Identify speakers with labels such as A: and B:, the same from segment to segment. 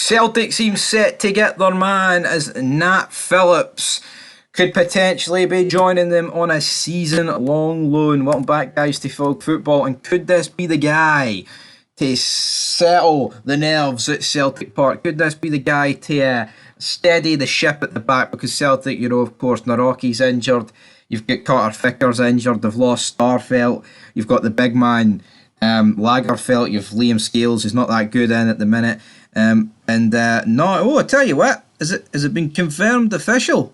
A: Celtic seems set to get their man as Nat Phillips could potentially be joining them on a season-long loan. Welcome back, guys, to Folk Football. And could this be the guy to settle the nerves at Celtic Park? Could this be the guy to steady the ship at the back? Because Celtic, of course, Naroki's injured. You've got Carter Vickers injured. They've lost Starfelt. You've got the big man, Lagerfeld. You've Liam Scales, who's not that good in at the minute. I tell you what, has it been confirmed official?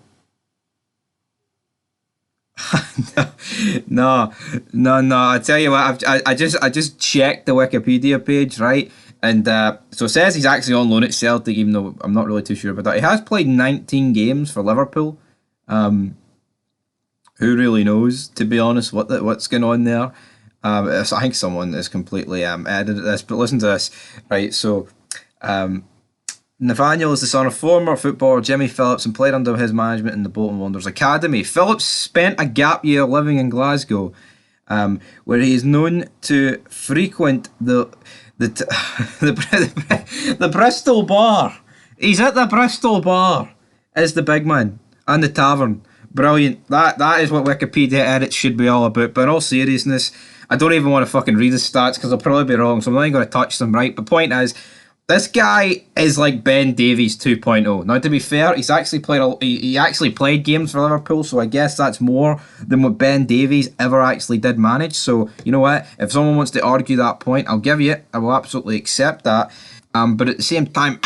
A: no. I tell you what, I just checked the Wikipedia page, right? And so it says he's actually on loan at Celtic, even though I'm not really too sure about that. He has played 19 games for Liverpool. Who really knows, to be honest, what's going on there? I think someone is completely edited this, but listen to this, right? So, Nathaniel is the son of former footballer Jimmy Phillips and played under his management in the Bolton Wanderers Academy. Phillips spent a gap year living in Glasgow, where he is known to frequent the Bristol Bar. He's at the Bristol Bar as the big man and the tavern. Brilliant. That is what Wikipedia edits should be all about. But in all seriousness, I don't even want to fucking read his stats because I'll probably be wrong, so I'm not even going to touch them, right? But point is, this guy is like Ben Davies 2.0. Now, to be fair, he actually played games for Liverpool, so I guess that's more than what Ben Davies ever actually did manage. So, you know what? If someone wants to argue that point, I'll give you it. I will absolutely accept that. But at the same time,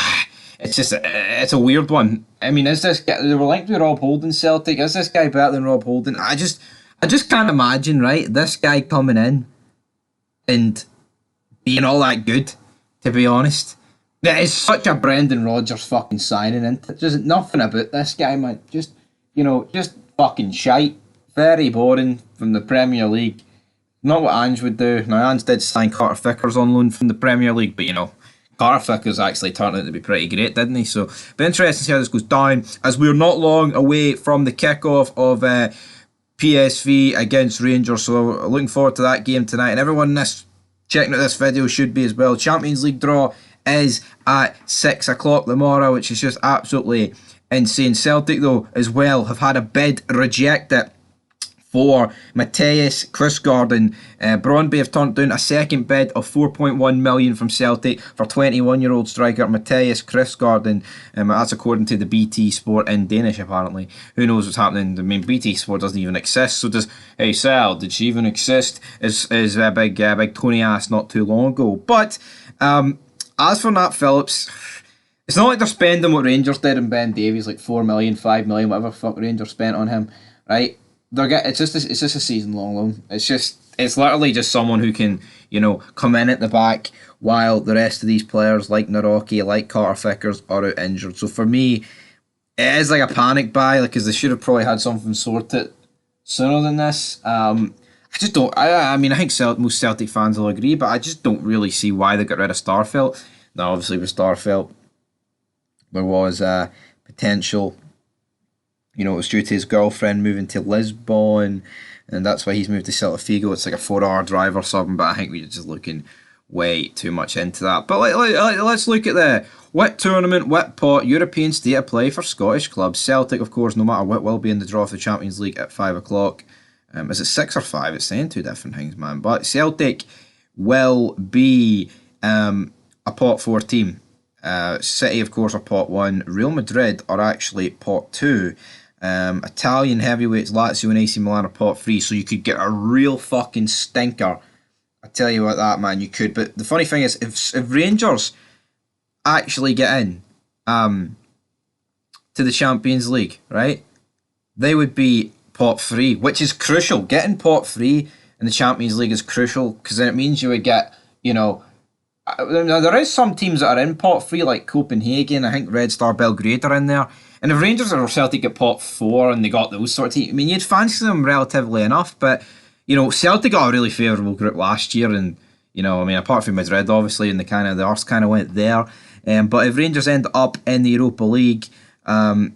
A: it's a weird one. I mean, is this guy, they were linked with Rob Holding Celtic, is this guy better than Rob Holding? I just can't imagine, right, this guy coming in and being all that good, to be honest. It is such a Brendan Rodgers fucking signing, and there's nothing about this guy, man. Just fucking shite. Very boring from the Premier League. Not what Ange would do. Now, Ange did sign Carter Vickers on loan from the Premier League, but Carter Vickers actually turned out to be pretty great, didn't he? So, it'll be interesting to see how this goes down, as we're not long away from the kickoff of PSV against Rangers. So, looking forward to that game tonight. And everyone checking out this video should be as well. Champions League draw is at 6 o'clock tomorrow, which is just absolutely insane. Celtic, though, as well, have had a bid rejected for Matthias Krusgaard. Brøndby have turned down a second bid of 4.1 million from Celtic for 21-year-old striker Matthias Krusgaard, and that's according to the BT Sport in Danish, apparently. Who knows what's happening? I mean, BT Sport doesn't even exist, so did she even exist? Is big Tony asked not too long ago. But as for Nat Phillips, it's not like they're spending what Rangers did in Ben Davies, like 4 million, 5 million, whatever fuck Rangers spent on him, right? It's just a season-long loan. It's literally just someone who can, come in at the back while the rest of these players, like Naroki, like Carter Vickers, are out injured. So for me, it is like a panic buy, because they should have probably had something sorted sooner than this. I just don't. I mean, I think most Celtic fans will agree, but I just don't really see why they got rid of Starfelt. Now, obviously, with Starfelt, there was potential. It was due to his girlfriend moving to Lisbon, and that's why he's moved to Celta Figo. It's like a 4-hour drive or something, but I think we're just looking way too much into that. But let's look at what tournament, what pot, European state of play for Scottish clubs. Celtic, of course, no matter what, will be in the draw for the Champions League at 5 o'clock. Is it 6 or 5? It's saying two different things, man. But Celtic will be a pot 4 team. City, of course, are pot 1. Real Madrid are actually pot 2. Italian heavyweights Lazio and AC Milan are pot 3, so you could get a real fucking stinker. I tell you what, that man, you could. But the funny thing is, if Rangers actually get in to the Champions League, right, they would be pot 3, which is crucial. Getting pot 3 in the Champions League is crucial, because then it means you would get, now there is some teams that are in pot 3, like Copenhagen. I think Red Star Belgrade are in there. And if Rangers or Celtic get pot 4 and they got those sort of teams, I mean, you'd fancy them relatively enough. But, Celtic got a really favourable group last year. And, apart from Madrid, obviously, and the arse kind of went there. But if Rangers end up in the Europa League, they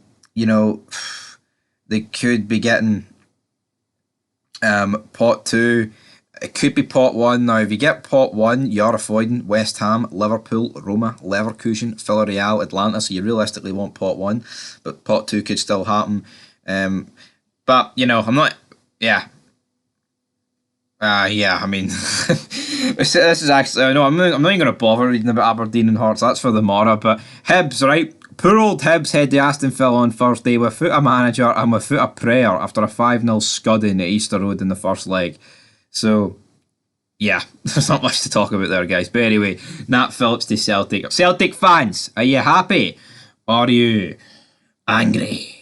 A: could be getting pot 2. It could be pot one. Now, if you get pot one, you're avoiding West Ham, Liverpool, Roma, Leverkusen, Villarreal, Atlanta. So you realistically want pot one, but pot two could still happen. But I'm not. Yeah, yeah. I mean, this is actually no. I'm not even going to bother reading about Aberdeen and Hearts. That's for the morrow. But Hibs, right? Poor old Hibs head to Aston Villa on Thursday without a manager and without a prayer after a 5-0 scudding at Easter Road in the first leg. So, yeah, there's not much to talk about there, guys. But anyway, Nat Phillips to Celtic. Celtic fans, are you happy? Or are you angry?